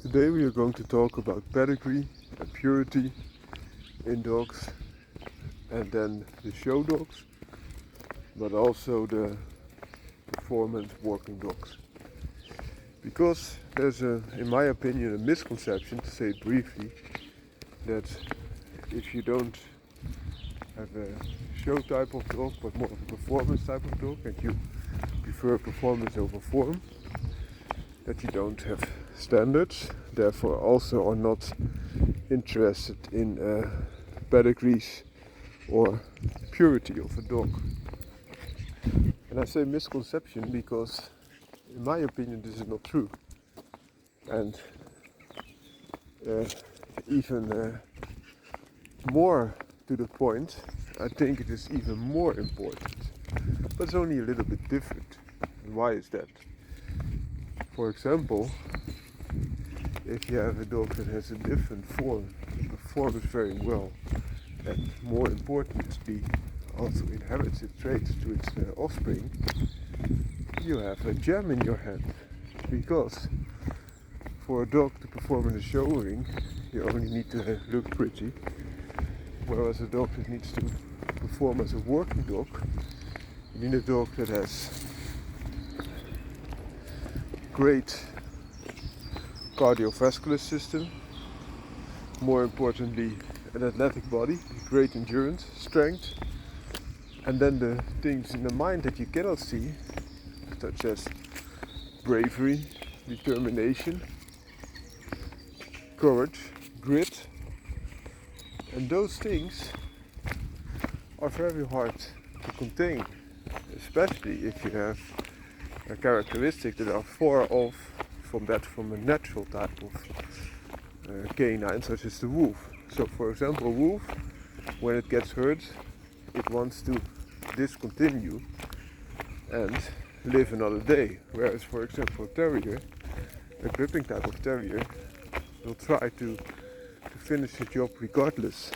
Today we are going to talk about pedigree and purity in dogs, and then the show dogs, but also the performance working dogs. Because there's in my opinion, a misconception, to say it briefly, that if you don't have a show type of dog, but more of a performance type of dog, and you prefer performance over form, that you don't have standards, therefore also are not interested in pedigrees or purity of a dog. And I say misconception because in my opinion this is not true, and even more to the point, I think it is even more important, but it's only a little bit different. And why is that? For example, if you have a dog that has a different form, it performs very well, and more importantly also inherits its traits to its offspring, you have a gem in your hand. Because for a dog to perform in a show ring, you only need to look pretty, whereas a dog that needs to perform as a working dog, you need a dog that has great cardiovascular system, more importantly an athletic body, great endurance, strength, and then the things in the mind that you cannot see, such as bravery, determination, courage, grit, and those things are very hard to contain, especially if you have a characteristic that are far off from a natural type of canine, such as the wolf. So for example, a wolf, when it gets hurt, it wants to discontinue and live another day, whereas for example a terrier, a gripping type of terrier, will try to finish the job regardless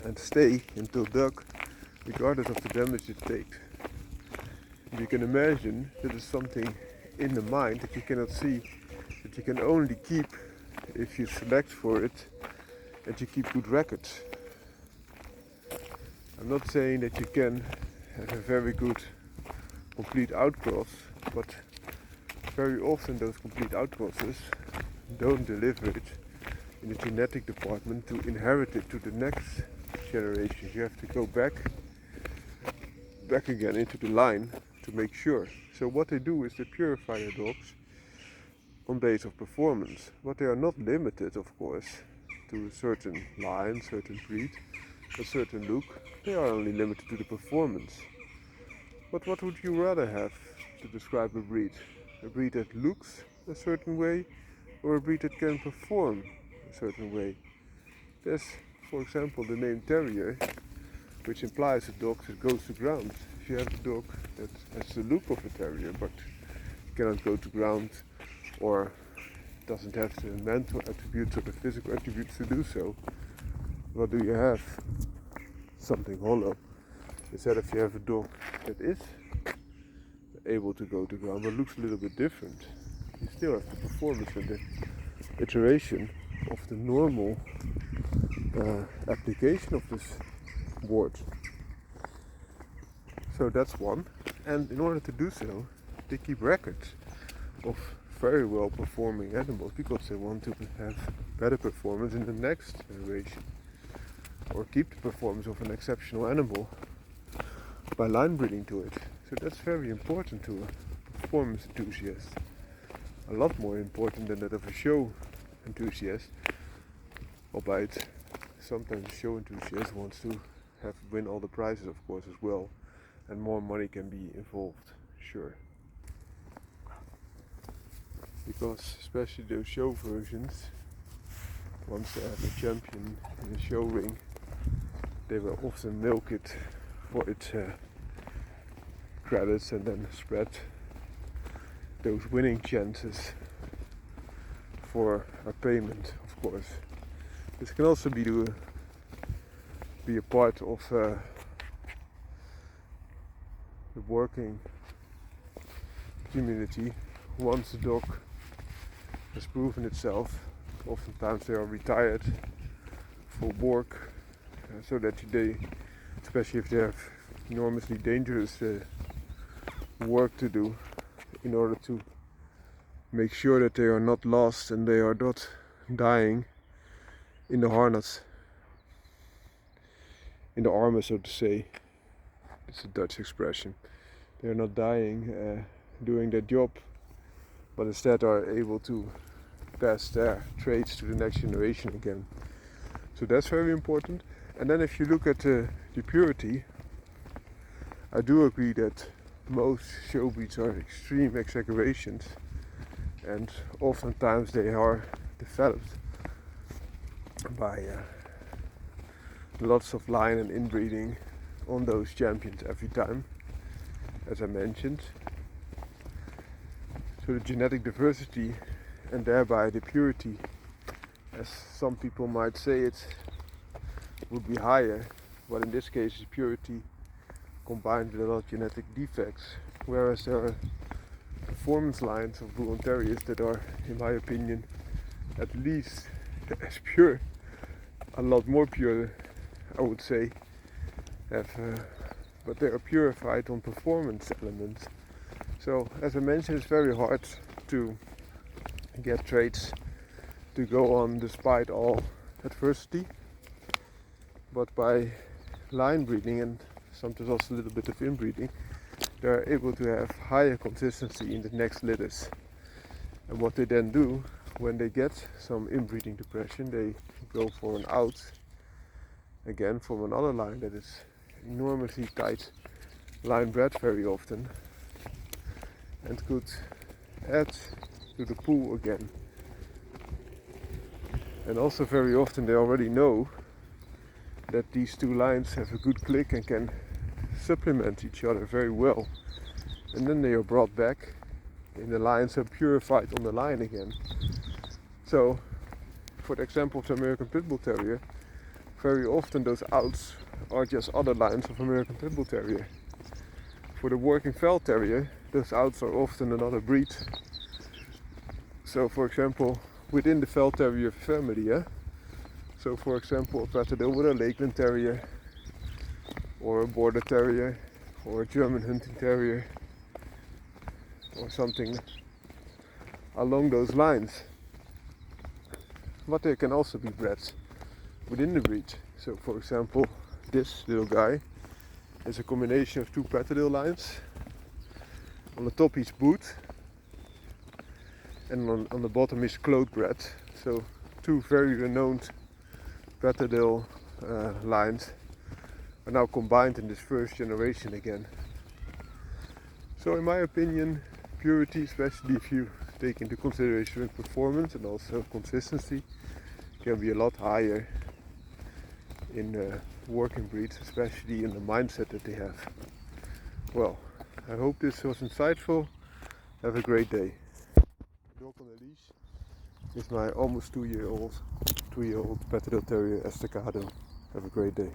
and stay until dug, regardless of the damage it takes. You can imagine that is something in the mind that you cannot see, that you can only keep if you select for it and you keep good records. I'm not saying that you can have a very good complete outcross, but very often those complete outcrosses don't deliver it in the genetic department to inherit it to the next generation. You have to go back again into the line to make sure. So what they do is they purify their dogs on base of performance, but they are not limited, of course, to a certain line, certain breed, a certain look. They are only limited to the performance. But what would you rather have to describe a breed? A breed that looks a certain way, or a breed that can perform a certain way? There's, for example, the name Terrier, which implies a dog that goes to ground. If you have a dog that has the look of a terrier but cannot go to ground, or doesn't have the mental attributes or the physical attributes to do so, what do you have? Something hollow. Instead, if you have a dog that is able to go to ground but looks a little bit different, you still have the performance and the iteration of the normal application of this word. So that's one. And in order to do so, they keep records of very well performing animals because they want to have better performance in the next generation, or keep the performance of an exceptional animal by line breeding to it. So that's very important to a performance enthusiast. A lot more important than that of a show enthusiast, albeit sometimes a show enthusiast wants to win all the prizes, of course, as well, and more money can be involved, sure. Because especially those show versions, once they have a champion in a show ring, they will often milk it for its credits and then spread those winning chances for a payment, of course. This can also be a part of the working community. Once the dog has proven itself. Oftentimes they are retired for work, so that they, especially if they have enormously dangerous work to do, in order to make sure that they are not lost and they are not dying in the harness, in the armor, so to say. It's a Dutch expression. They are not dying doing their job, but instead are able to pass their traits to the next generation again. So that's very important. And then if you look at the purity, I do agree that most show breeds are extreme exaggerations, and oftentimes they are developed by lots of line and inbreeding on those champions every time, as I mentioned. So the genetic diversity and thereby the purity, as some people might say it, would be higher, but in this case it's purity combined with a lot of genetic defects, whereas there are performance lines of bull and terriers that are, in my opinion, at least as pure, a lot more pure, I would say, but they are purified on performance elements. So as I mentioned, it's very hard to get traits to go on despite all adversity, but by line breeding and sometimes also a little bit of inbreeding, they are able to have higher consistency in the next litters. And what they then do, when they get some inbreeding depression, they go for an out again from another line that is enormously tight line bred very often, and could add to the pool again. And also very often they already know that these two lines have a good click and can supplement each other very well, and then they are brought back and the lines are purified on the line again. So for the example of the American Pit Bull Terrier, very often those outs are just other lines of American Pit Bull Terrier. For the working Fel Terrier, those outs are often another breed. So for example, within the Fel Terrier family, so for example a Patterdale with a Lakeland Terrier, or a Border Terrier, or a German Hunting Terrier, or something along those lines. But they can also be bred within the breed. So for example, this little guy is a combination of two Patterdale lines. On the top he's boot, and on the bottom is cloth bred. So two very renowned Patterdale lines are now combined in this first generation again. So in my opinion, purity, especially if you take into consideration performance and also consistency, can be a lot higher in working breeds, especially in the mindset that they have. Well, I hope this was insightful. Have a great day. Dog on a leash is my almost 2-year-old Patterdale Terrier Estacado. Have a great day.